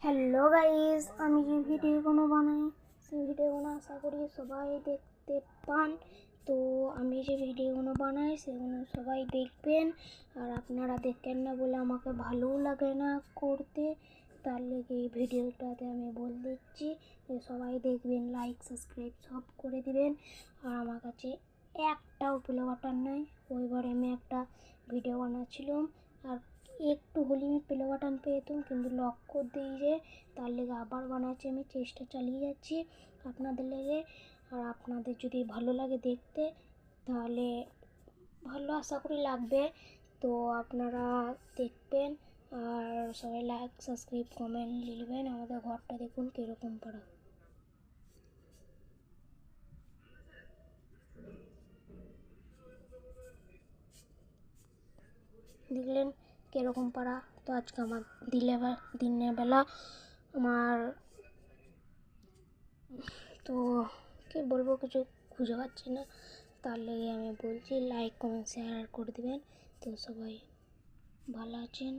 Hello guys, আমি যে ভিডিওগুলো বানাই সেই ভিডিওগুলো আশা করি সবাই দেখতে পান। তো আমি যে ভিডিওগুলো বানাই সেগুলো সবাই দেখবেন। আর আপনারা দেখেন না বলে আমাকে ভালোও লাগে না করতে, তার লেগে এই ভিডিওটাতে আমি বলে দিচ্ছি যে সবাই দেখবেন, লাইক সাবস্ক্রাইব সব করে দিবেন। আর আমার কাছে একটাও প্লে বাটন নেই। ওইবার আমি একটা ভিডিও বানাচ্ছিলাম আর একটু হলে আমি প্লে বাটন পেতাম, কিন্তু লক করে দিই যে, তার লেগে আবার বানাচ্ছি। আমি চেষ্টা চালিয়ে যাচ্ছি আপনাদের লেগে। আর আপনাদের যদি ভালো লাগে দেখতে তাহলে ভালো আশা করি লাগবে। তো আপনারা দেখবেন আর সবাই লাইক সাবস্ক্রাইব কমেন্ট লিখবেন। আমাদের ঘরটা দেখুন কীরকম পাড়া। দেখলেন কীরকম পাড়া। তো আজকে আমার দিনের বেলা আমার, তো কী বলবো কিছু খুঁজে পাচ্ছি না, তার লেগে আমি বলছি লাইক কমেন্ট শেয়ার করে দেবেন। তো সবাই ভালো আছেন।